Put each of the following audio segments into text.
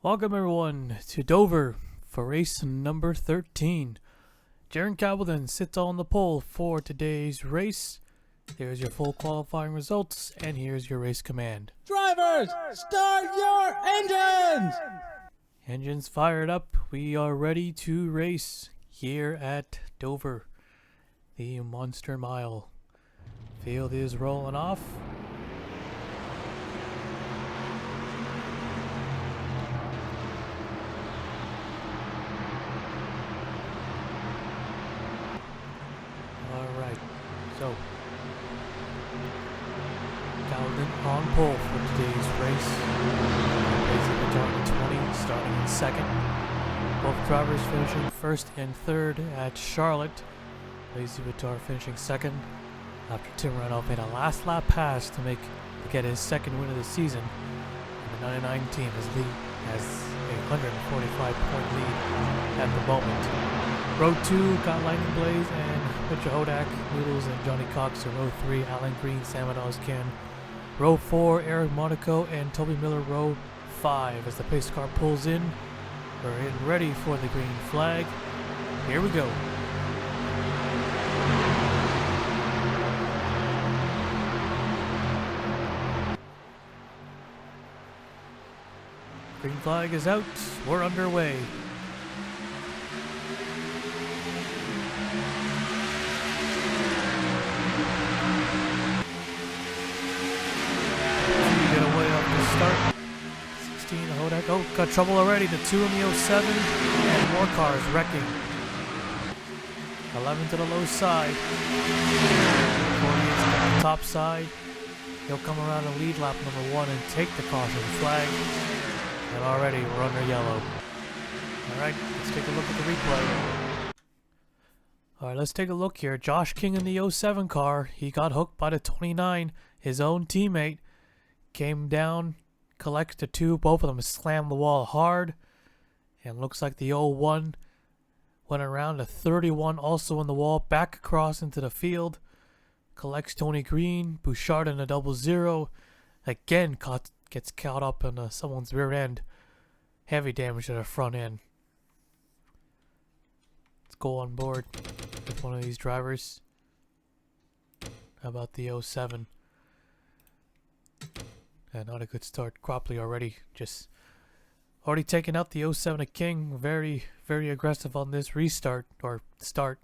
Welcome everyone to Dover for race number 13. Jaron Cableton sits on the pole for today's race. Here's your full qualifying results, and here's your race command. Drivers, start your engines! Engines fired up. We are ready to race here at Dover, the Monster Mile. Field is rolling off. Alright, so Cableton on pole for today's race. Basically starting 20, starting in second. Both drivers finishing first and third at Charlotte. Lazy Vitar finishing second after Tim Randolph made a last lap pass to get his second win of the season. And the 99 team has a 145 point lead at the moment. Row 2 got Lightning Blaze and Mitchell Hodak, Noodles, and Johnny Cox in row 3, Alan Green, Sam Ken. Row 4, Eric Monaco and Toby Miller. Row 5 as the pace car pulls in. We're getting ready for the green flag. Here we go. Green flag is out. We're underway. Get away off the start. 16 Hodak. Oh, got trouble already. The 2 in the 07 and more cars wrecking. 11 to the low side. 48 to the top side. He'll come around and lead lap number 1 and take the caution flag. And already we're under yellow. Alright, let's take a look at the replay. Alright, let's take a look here. Josh King in the 07 car. He got hooked by the 29. His own teammate came down, collects the 2. Both of them slammed the wall hard. And looks like the 01 went around the 31 also in the wall. Back across into the field. Collects Tony Green. Bouchard in a 00. Again, gets caught up in someone's rear end. Heavy damage to the front end. Let's go on board with one of these drivers. How about the 07? Not a good start. Cropley already taken out the 07 of King. Very, very aggressive on this restart or start.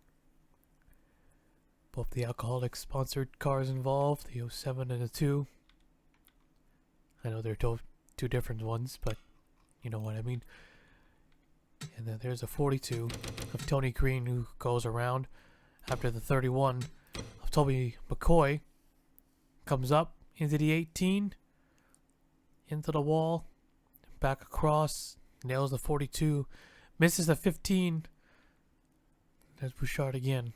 Both the alcoholic sponsored cars involved, the 07 and the 2. I know they're two different ones, but you know what I mean. And then there's a 42 of Tony Green who goes around after the 31 of Toby McCoy. Comes up into the 18, into the wall, back across, nails the 42, misses the 15. There's Bouchard again.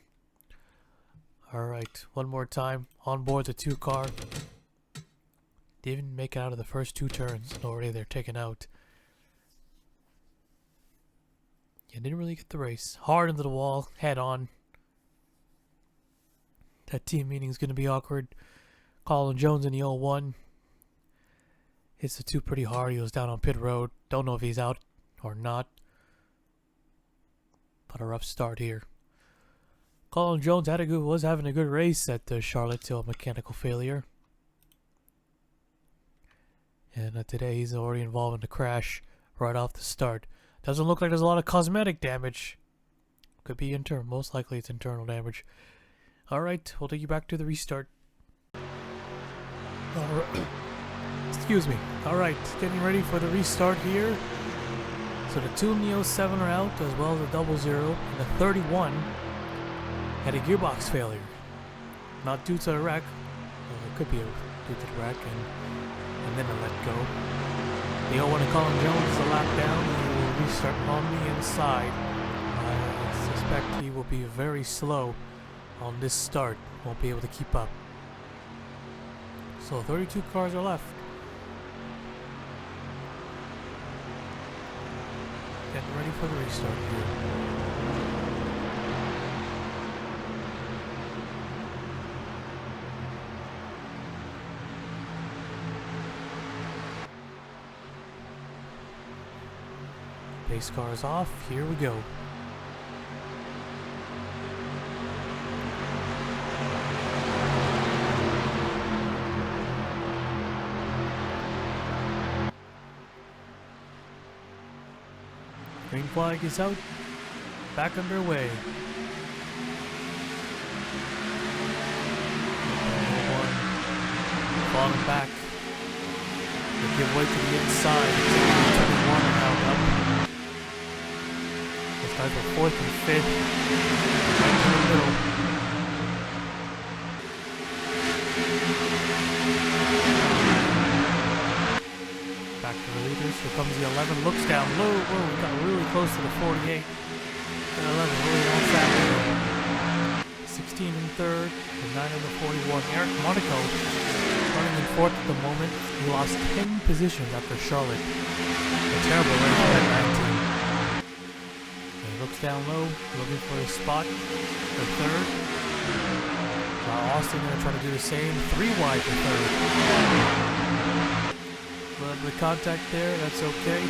Alright, one more time. On board the 2 car. Didn't make it out of the first 2 turns, and already they're taken out. Yeah, didn't really get the race. Hard into the wall, head on. That team meeting is going to be awkward. Colin Jones in the 01. Hits the 2 pretty hard. He was down on pit road. Don't know if he's out or not. But a rough start here. Colin Jones was having a good race at Charlotte till a mechanical failure. And today he's already involved in a crash right off the start. Doesn't look like there's a lot of cosmetic damage. Could be internal. Most likely it's internal damage. Alright, we'll take you back to the restart. Excuse me. Alright, getting ready for the restart here. So the 2 in the 07 are out, as well as the 00. And the 31 had a gearbox failure. Not due to the wreck. Well, it could be due to the wreck. And then a let go. The 01 of Colin Jones is a lap down. He will restart on the inside. I suspect he will be very slow on this start. Won't be able to keep up. So 32 cars are left. Getting ready for the restart here. Pace car is off. Here we go. Green flag is out. Back underway. Falling back. They give way to the inside. Turning one round up. Those guys were fourth and fifth. Right to the middle. Back to the leaders. Here comes the 11. Looks down low. Whoa, we got really close to the 48. And 11 really wants that middle. 16 in third. And 9 in the 41. Eric Monaco running in fourth at the moment. He lost 10 positions after Charlotte. A terrible race at 19. And he looks down low, looking for a spot for third. Austin gonna try to do the same. 3 wide for third. A little bit of contact there, that's okay.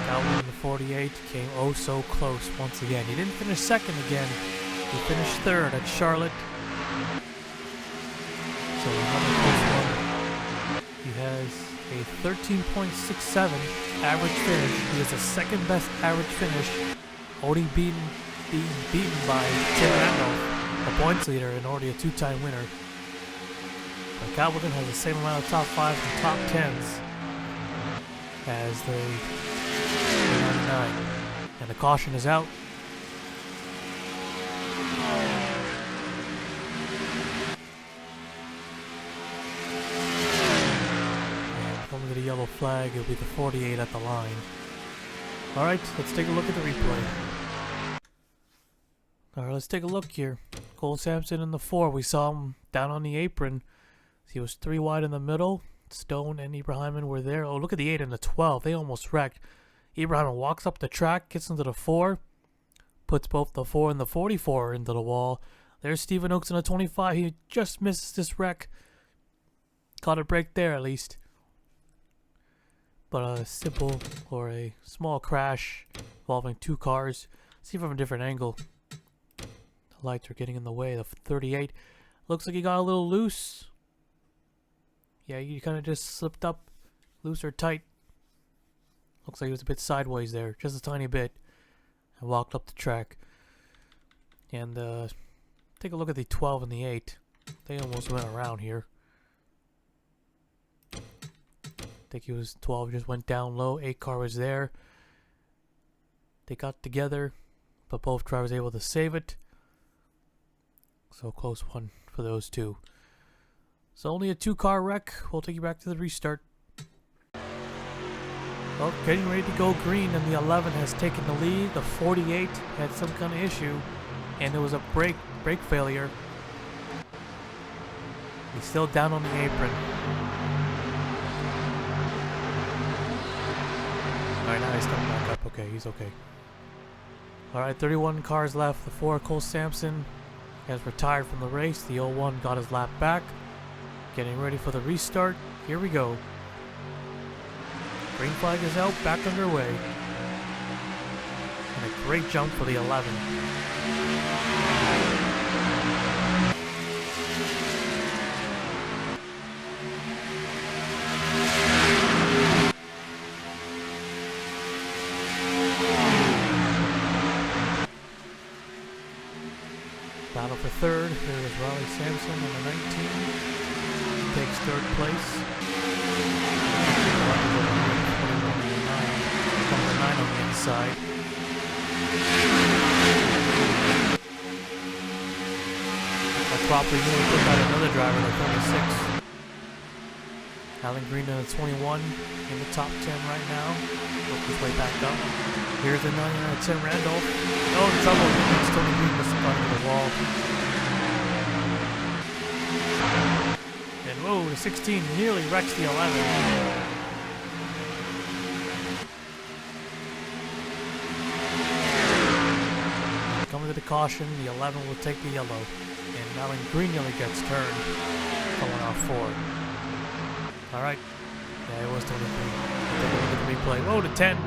Calvin in the 48 came oh so close once again. He didn't finish second again. He finished third at Charlotte. So another close one. He has a 13.67 average finish. He has the second best average finish, only being beaten by Tim Randolph, the points leader and already a 2-time winner. But Calvin has the same amount of top 5s and top 10s as the 99. And the caution is out. And coming to the yellow flag, it'll be the 48 at the line. Alright, let's take a look at the replay. Alright, let's take a look here. Cole Sampson in the 4. We saw him down on the apron. He was 3 wide in the middle. Stone and Ibrahim were there. Oh, look at the 8 and the 12. They almost wrecked. Ibrahim walks up the track, gets into the 4, puts both the 4 and the 44 into the wall. There's Stephen Oakes in the 25. He just misses this wreck. Caught a break there at least. But a simple or a small crash involving 2 cars. See from a different angle. The lights are getting in the way. The 38 looks like he got a little loose. Yeah, he kind of just slipped up, loose or tight. Looks like he was a bit sideways there, just a tiny bit, and walked up the track. And take a look at the 12 and the 8. They almost went around here. I think he was 12, just went down low. 8 car was there. They got together, but both drivers able to save it. So close one for those two. So only a 2-car wreck. We'll take you back to the restart. Well, getting ready to go green, and the 11 has taken the lead. The 48 had some kind of issue, and there was a brake failure. He's still down on the apron. Alright, now he's coming back up. Okay, he's okay. Alright, 31 cars left. The 4, Cole Sampson, has retired from the race. The 01 got his lap back. Getting ready for the restart. Here we go. Green flag is out, back underway. And a great jump for the 11. Battle for third. There is Riley Sampson in the 19. Takes third place. Comes the 9 on the inside. I probably nearly took out another driver, the 36. Alan Green in the 21 in the top 10 right now. Work his way back up. Here's the 9 and a 10 Randolph. Oh, trouble. Tony Green missed the front of the wall. And whoa, the 16 nearly wrecks the 11. Coming to the caution, the 11 will take the yellow. And Alan Green nearly gets turned. Going off 4. Alright. Yeah, it was 23. Take a look at the replay. Whoa, to 10.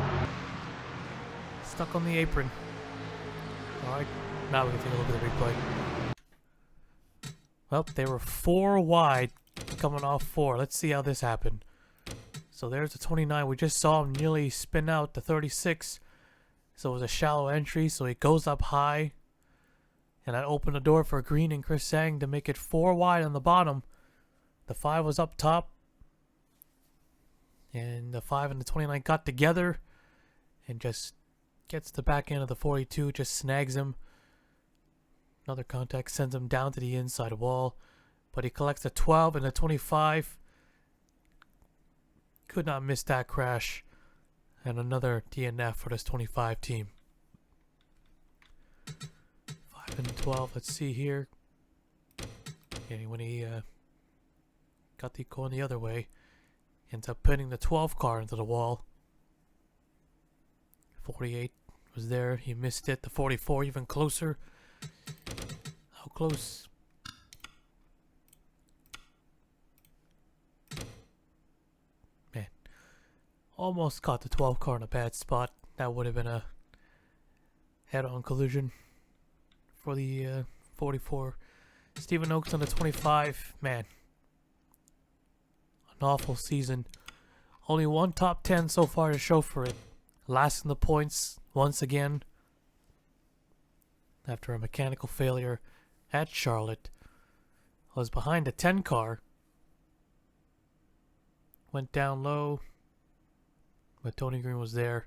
Stuck on the apron. Alright. Now we can take a look at the replay. Well, they were 4 wide coming off 4. Let's see how this happened. So there's the 29. We just saw him nearly spin out the 36. So it was a shallow entry. So he goes up high. And that opened the door for Green and Chris Sang to make it 4 wide on the bottom. The 5 was up top. And the 5 and the 29 got together. And just gets the back end of the 42. Just snags him. Another contact sends him down to the inside wall. But he collects the 12 and the 25. Could not miss that crash. And another DNF for this 25 team. 5 and 12. Let's see here. Yeah, when he got the going the other way, ends up pinning the 12 car into the wall. 48 was there. He missed it. The 44 even closer. How close? Man. Almost caught the 12 car in a bad spot. That would have been a head-on collision for the 44. Stephen Oakes on the 25. Man. An awful season. Only one top 10 so far to show for it. Last in the points once again. After a mechanical failure at Charlotte. Was behind a 10 car. Went down low. But Tony Green was there.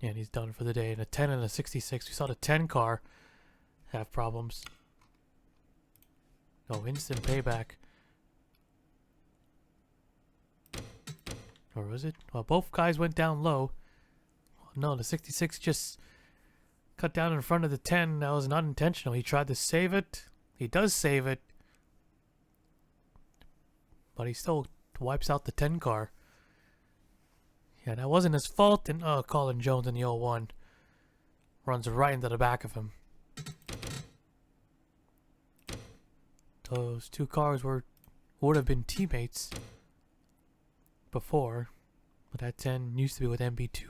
And he's done for the day. And a 10 and a 66. We saw the 10 car have problems. No, instant payback. Or was it? Well, both guys went down low. No, the 66 just cut down in front of the 10. That was not intentional. He tried to save it. He does save it. But he still wipes out the 10 car. Yeah, that wasn't his fault. And Colin Jones in the 01 runs right into the back of him. Those two cars would have been teammates before, but that 10 used to be with MB2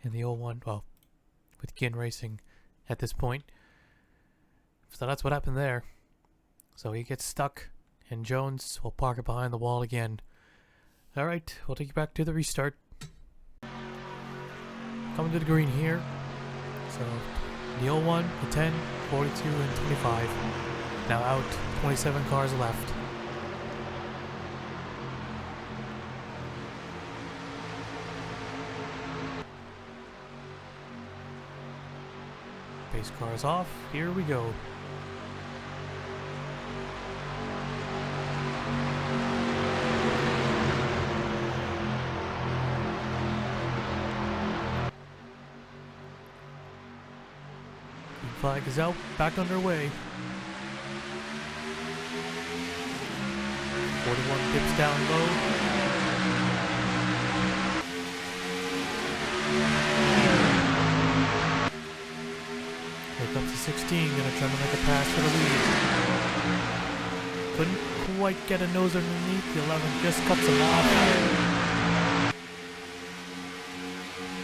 and the 01, well, with Ginn Racing at this point. So that's what happened there. So he gets stuck, and Jones will park it behind the wall again. Alright, we'll take you back to the restart. Coming to the green here. So the 01, the 10, 42, and 25. Now out, 27 cars left. Base cars off, here we go. Green flag is out, back underway. 41 dips down low. Here comes the 16, gonna try to make a pass for the lead. Couldn't quite get a nose underneath. The 11 just cuts him off.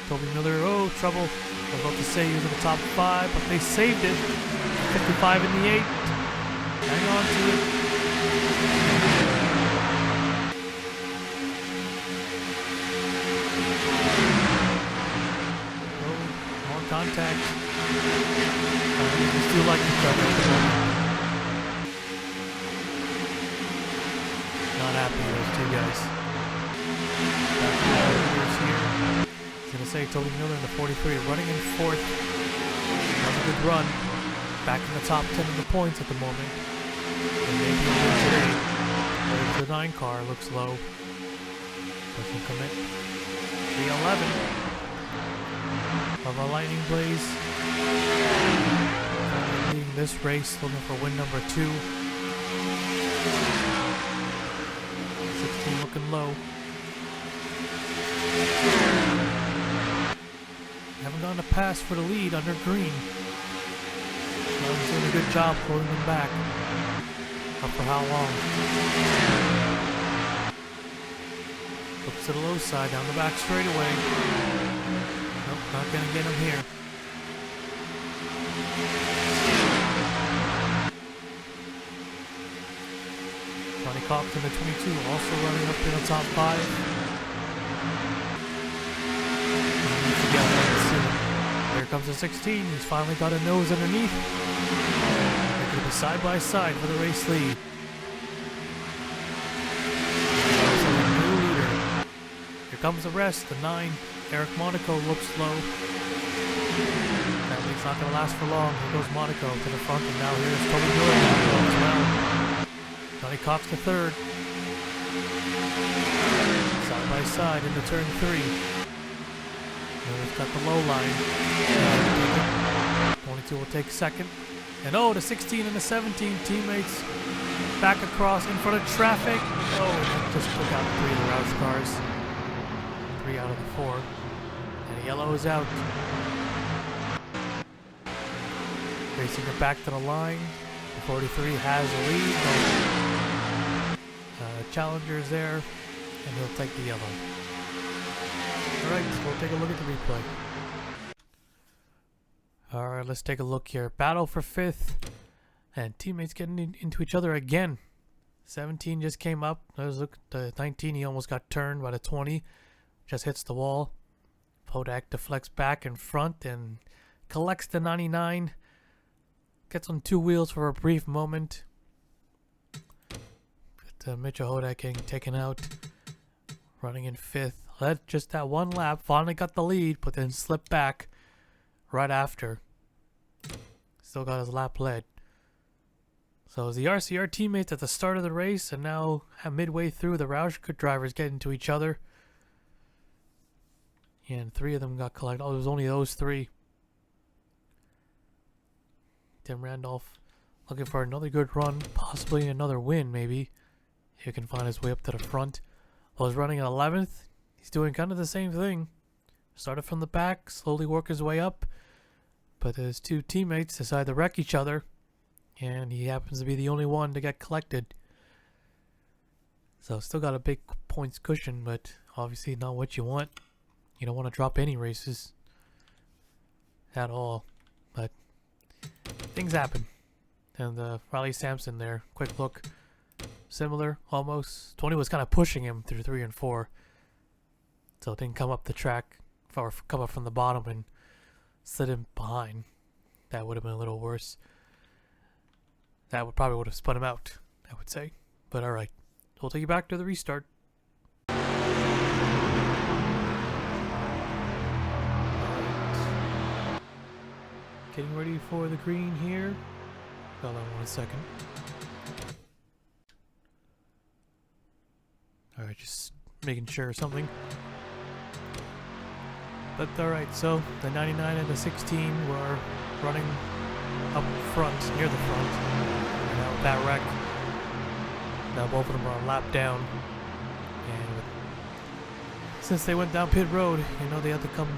Toby Miller, oh, trouble. I was about to say he was in the top 5, but they saved it. 55 in the 8. Hang on to it. Oh, more contact. They still like each other at the moment. Not happy with those two guys. Back to the leaders here. He's going to say Toby Miller in the 43 running in 4th. That was a good run. Back in the top 10 of the points at the moment. And maybe a win today. There's the 9 car, looks low. Doesn't commit. The 11 of a lightning blaze. Leading this race, looking for win number 2. 16 looking low. Haven't gotten a pass for the lead under green. He's doing a good job pulling them back. Up for how long? Looks to the low side, down the back straightaway. Nope, not gonna get him here. Johnny Cox in the 22, also running up in the top 5. Here comes the 16. He's finally got a nose underneath. They're going to be side by side for the race lead. Also a new leader. Here comes the rest. The 9, Eric Monaco, looks low. That lead's not going to last for long. Here goes Monaco to the front, and now here's Toby Miller as well. Johnny Cox to 3rd. Side by side into turn 3. Miller's got the low line. 22 will take 2nd. And oh, the 16 and the 17 teammates back across in front of traffic. Oh, and just took out 3 of the Roush cars. 3 out of the 4. And yellow is out. Racing it back to the line. The 43 has the lead. Challenger's there, and he'll take the yellow. Alright, we'll take a look at the replay. Alright, let's take a look here. Battle for 5th, and teammates getting into each other again. 17 just came up. Let's look at the 19, he almost got turned by the 20. Just hits the wall. Podak deflects back in front and collects the 99. Gets on 2 wheels for a brief moment. Mitchell Hodak getting taken out, running in 5th. Led just that one lap, finally got the lead, but then slipped back right after. Still got his lap led. So the RCR teammates at the start of the race, and now midway through, the Roush drivers get into each other. And 3 of them got collected. Oh, it was only those 3. Tim Randolph looking for another good run, possibly another win maybe. He can find his way up to the front. While he's running at 11th, he's doing kind of the same thing. Started from the back, slowly work his way up. But his 2 teammates decide to wreck each other. And he happens to be the only one to get collected. So still got a big points cushion, but obviously not what you want. You don't want to drop any races at all. But things happen. And Riley Sampson there, quick look. Similar, almost. 20 was kind of pushing him through 3 and 4. So it didn't come up the track, or come up from the bottom and slid him behind. That would have been a little worse. That probably would have spun him out, I would say. But alright, we'll take you back to the restart. Alright. Getting ready for the green here. Hold on 1 second. Alright, just making sure something. But alright, so the 99 and the 16 were running up front, near the front. And now with that wreck, now both of them are on lap down. And since they went down pit road, you know, they had to come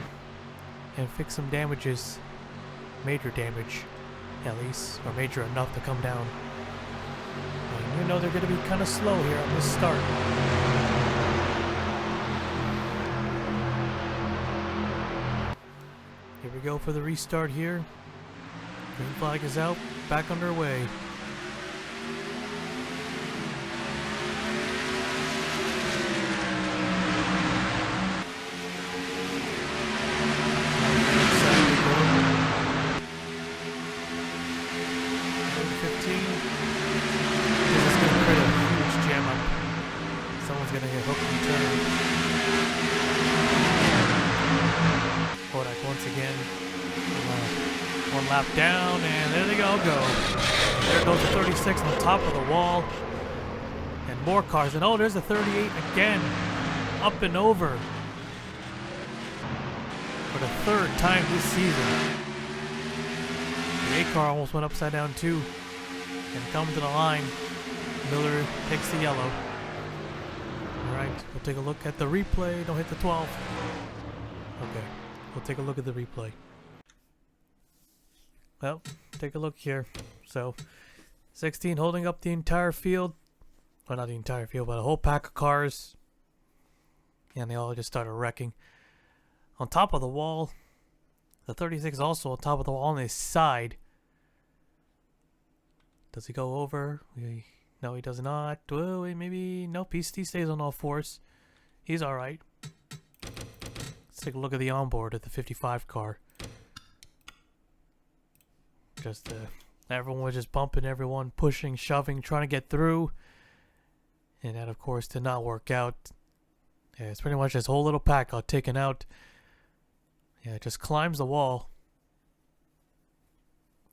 and fix some damages. Major damage, at least, or major enough to come down. And you know they're going to be kind of slow here on this start. Here we go for the restart here. Green flag is out, back underway. Lap down, and there they go. There goes the 36 on top of the wall. And more cars. And oh, there's the 38 again. Up and over. For the 3rd time this season. The 8 car almost went upside down too. And comes to the line. Miller takes the yellow. Alright, we'll take a look at the replay. Don't hit the 12. Okay, we'll take a look at the replay. Well, take a look here. So, 16 holding up the entire field. Well, not the entire field, but a whole pack of cars. And they all just started wrecking. On top of the wall, the 36 is also on top of the wall on his side. Does he go over? No, he does not. Well, maybe... Nope, he stays on all fours. He's alright. Let's take a look at the onboard at the 55 car. Just, everyone was just bumping everyone, pushing, shoving, trying to get through. And that, of course, did not work out. Yeah, it's pretty much this whole little pack got taken out. Yeah, it just climbs the wall.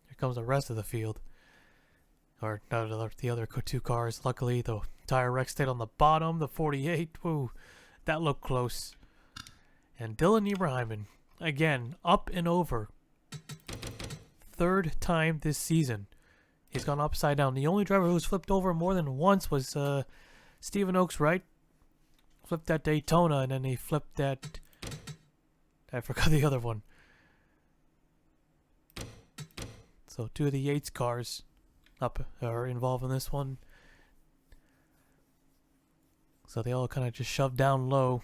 Here comes the rest of the field. Or, no, the other two cars. Luckily, the entire wreck stayed on the bottom. The 48, woo, that looked close. And Dylan Ibrahimov, again, up and over. Third time this season. He's gone upside down. The only driver who's flipped over more than once was Stephen Oaks, right? Flipped at Daytona, and then he flipped at... I forgot the other one. So 2 of the Yates cars are involved in this one. So they all kind of just shoved down low,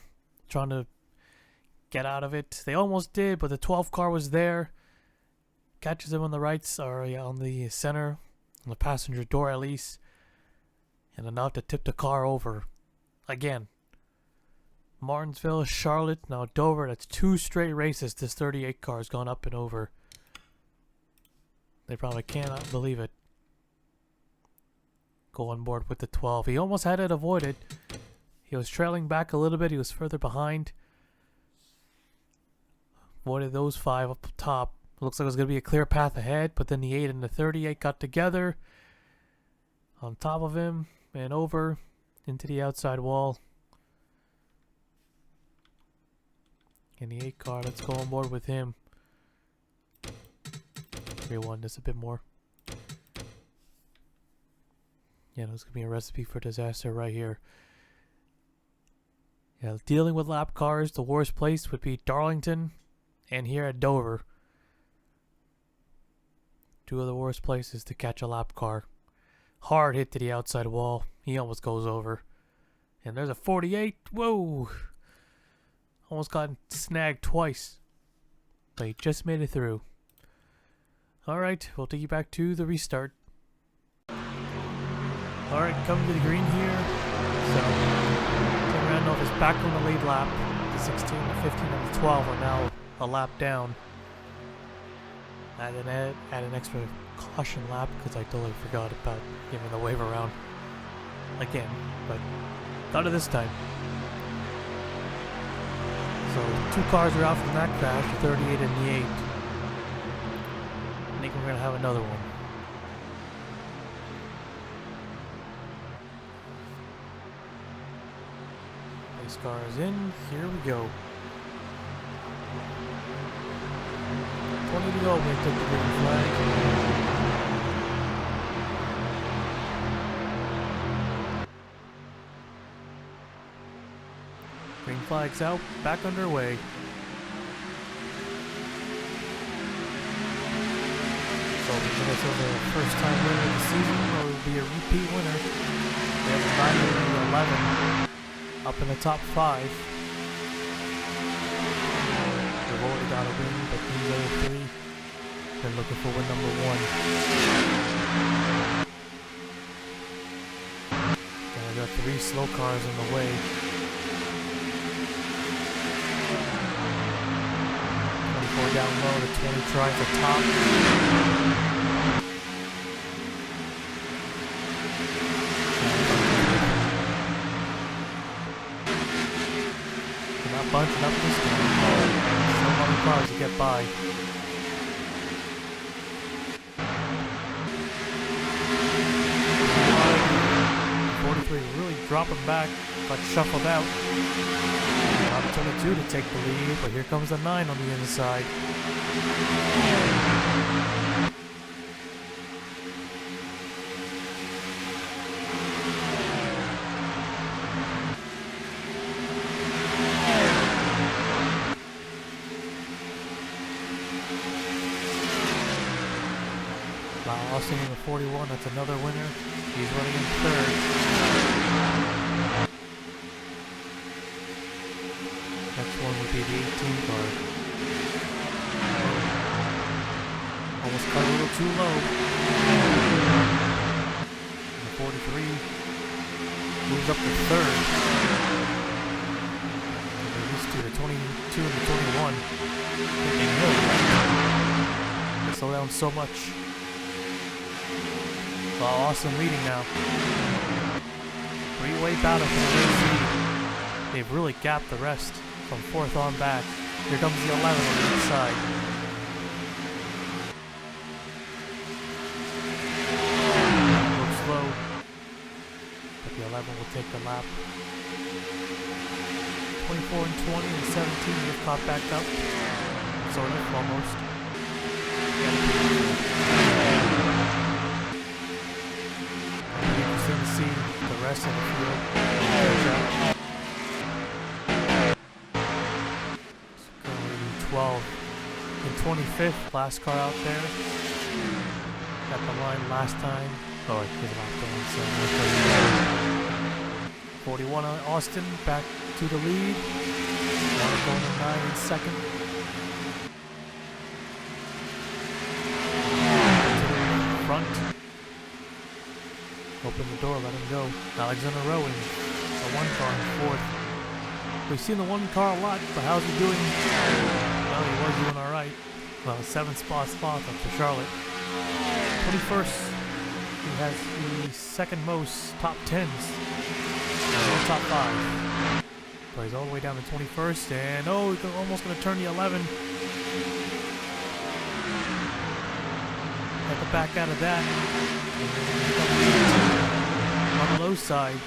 trying to get out of it. They almost did, but the 12 car was there. Catches them on the right, or yeah, on the center, on the passenger door at least. And enough to tip the car over. Again. Martinsville, Charlotte, now Dover. That's 2 straight races this 38 car has gone up and over. They probably cannot believe it. Go on board with the 12. He almost had it avoided. He was trailing back a little bit. He was further behind. Avoided those 5 up top. Looks like it was going to be a clear path ahead, but then the 8 and the 38 got together on top of him and over into the outside wall. And the 8 car, let's go on board with him. 3-1, just a bit more. Yeah, there's going to be a recipe for disaster right here. Yeah, dealing with lap cars, the worst place would be Darlington and here at Dover. 2 of the worst places to catch a lap car. Hard hit to the outside wall. He almost goes over. And there's a 48. Whoa! Almost got snagged twice. But he just made it through. Alright, we'll take you back to the restart. Alright, coming to the green here. So, Tim Randolph is back on the lead lap. The 16, the 15, and the 12 are now a lap down. Add an extra caution lap because I totally forgot about giving the wave around again, but not at this time. So 2 cars are out from that crash, the 38 and the 8. I think we're going to have another one. Race car is in, here we go. 20 to go, we took the green flag. Green flag's out, back underway. So this is the first time winner of the season, or it will be a repeat winner. We have 9 and 11 up in the top 5. They've already got a win, but these other 3, they're looking for win number 1. And I got 3 slow cars in the way. 24 down low, the 20 tries the top. They're not bunching up this time. So many cars to get by. Really dropping back, got shuffled out. Top 22 to take the lead, but here comes the 9 on the inside. Austin in the 41, that's another winner. He's running in third. Next one would be the 18 car. Almost cut a little too low. And the 43 moves up to third. And these two, the 22 and the 21, getting really they slow down so much. Well, Austin leading now. Three-way battle for the race lead. They've really gapped the rest from fourth on back. Here comes the 11 on the inside. Looks slow, but the 11 will take the lap. 24 and 20 and 17 have caught back up. Sort of, almost. Interesting to see the rest of the field. Currently 12 and 25th, last car out there. Got the line last time. Oh, I hit it off the so 41 on Austin, back to the lead. Now going to 9 in second. To the front. Open the door, let him go. Alexander Rowing, the one car in fourth. We've seen the one car a lot, but how's he doing? Well, he was doing alright. Well, 7th spot up for Charlotte. 21st, he has the second most top 10s. No top 5. But he's all the way down to 21st, and oh, he's almost going to turn the 11. Had to back out of that. On the low side.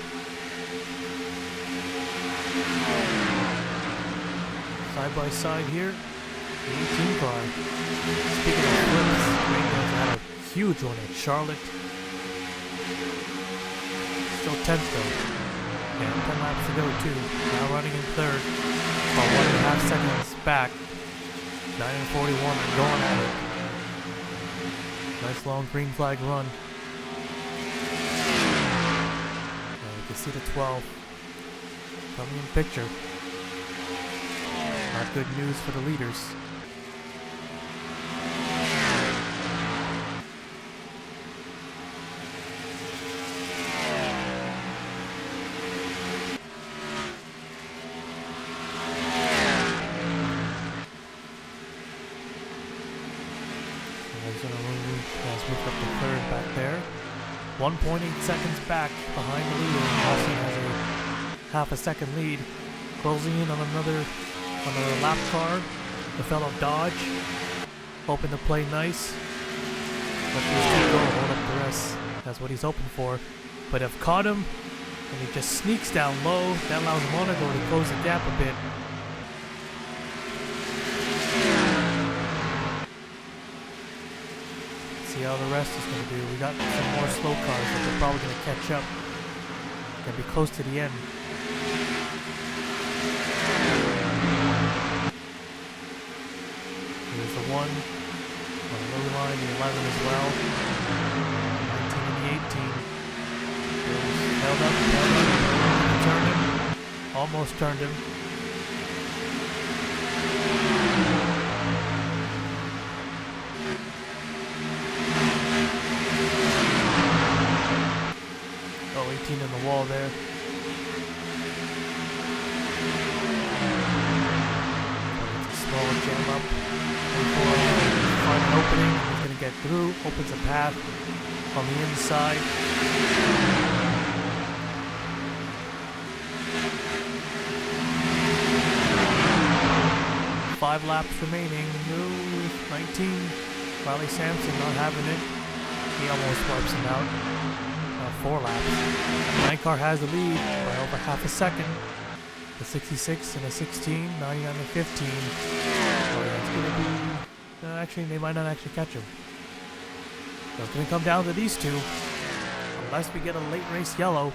Side by side here, the 18 car. Speaking of flips, Rangers had a huge one at Charlotte. Still 10th though. Yeah, 10 laps to go too. Now running in third. About 1.5 seconds back. 9 and 41 are going at it. Nice long green flag run. And you can see the 12 coming in picture. Not good news for the leaders. Has moved up to third back there. 1.8 seconds back behind the leader. Austin has a half a second lead. Closing in on another lap car. The fellow Dodge. Hoping to play nice. Let these two go, hold up the rest. That's what he's hoping for. But if caught him, and he just sneaks down low, that allows Monaco to close the gap a bit. See how the rest is going to do. We got some more slow cars that they're probably going to catch up. Going to be close to the end. Here's the 1 on the low line, the 11 as well. 19 and the 18. Held up. Turned him. Almost turned him. Oh, 18 in the wall there. It's a small jam up. Find an opening. He's going to get through. Opens a path on the inside. Five laps remaining. 19. Riley Sampson not having it. He almost wipes him out. 4 laps. 9 car has the lead by over half a second. The 66 and the 16, 99 and 15. Oh, yeah, it's going to be... actually, they might not actually catch him. So it's going to come down to these two. Unless we get a late race yellow.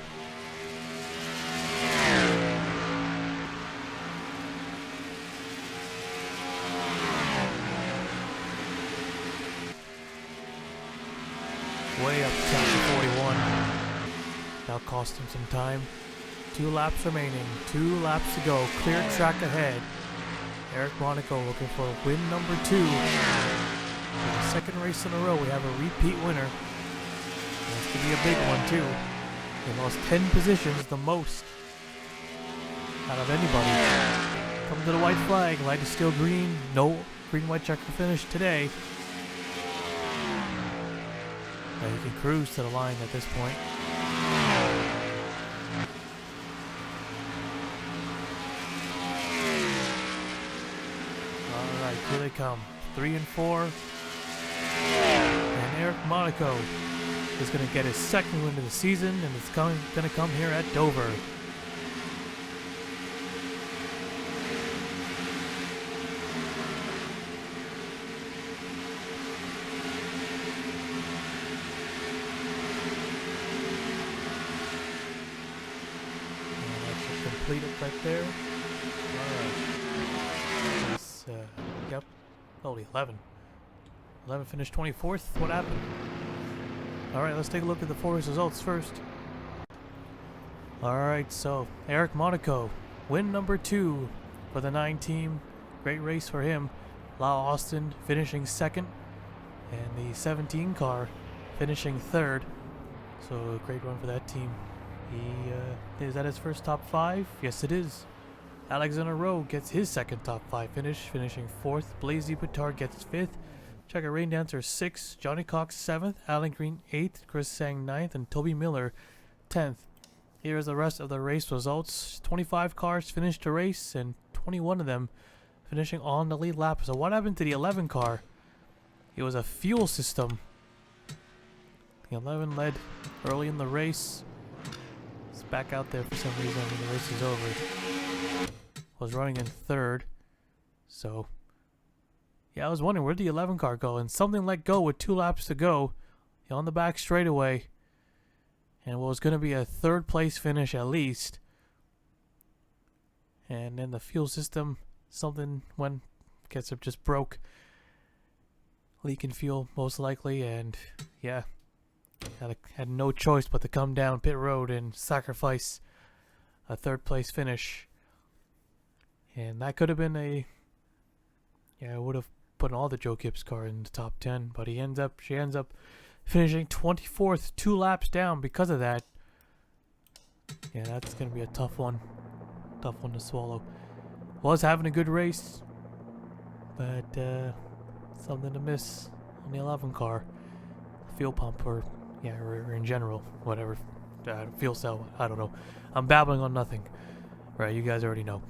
way up top to 41. That'll cost him some time. 2 laps remaining. 2 laps to go. Clear track ahead. Eric Monaco looking for win number 2. For the second race in a row, we have a repeat winner. This could be a big one too. He lost 10 positions, the most out of anybody. Come to the white flag. Light is still green. No green-white checker finish today. Now you can cruise to the line at this point. Alright, here they come. 3 and 4. And Eric Monaco is going to get his second win of the season, and it's going to come here at Dover. Complete it right there. Alright. Yep. Holy, 11. 11 finished 24th. What happened? Alright, let's take a look at the 4 results first. Alright, so Eric Monaco, win number 2 for the 9 team. Great race for him. Lau Austin finishing 2nd. And the 17 car finishing 3rd. So a great run for that team. Is that his first top 5? Yes, it is. Alexander Rowe gets his second top 5 finish, finishing 4th. Blazy Pittard gets 5th. Checker Rain Dancer 6th. Johnny Cox 7th. Alan Green 8th. Chris Sang 9th. And Toby Miller 10th. Here's the rest of the race results. 25 cars finished the race, and 21 of them finishing on the lead lap. So what happened to the 11 car? It was a fuel system. The 11 led early in the race. Back out there for some reason when the race is over. Was running in 3rd. So, yeah, I was wondering where'd the 11 car go, and something let go with 2 laps to go on the back straightaway. And what was going to be a 3rd place finish at least. And then the fuel system, something gets up, just broke. Leaking fuel, most likely, and yeah. Had no choice but to come down pit road and sacrifice a 3rd place finish. And that could have been I would have put all the Joe Gibbs car in the top 10, but she ends up finishing 24th, 2 laps down because of that. Yeah, that's going to be a tough one to swallow. Was having a good race, but something to miss on the 11 car. Fuel pump or in general, whatever. Fuel cell, I don't know. I'm babbling on nothing. Right, you guys already know.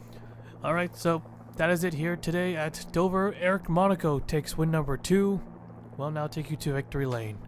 Alright, so that is it here today at Dover. Eric Monaco takes win number 2. We'll now take you to victory lane.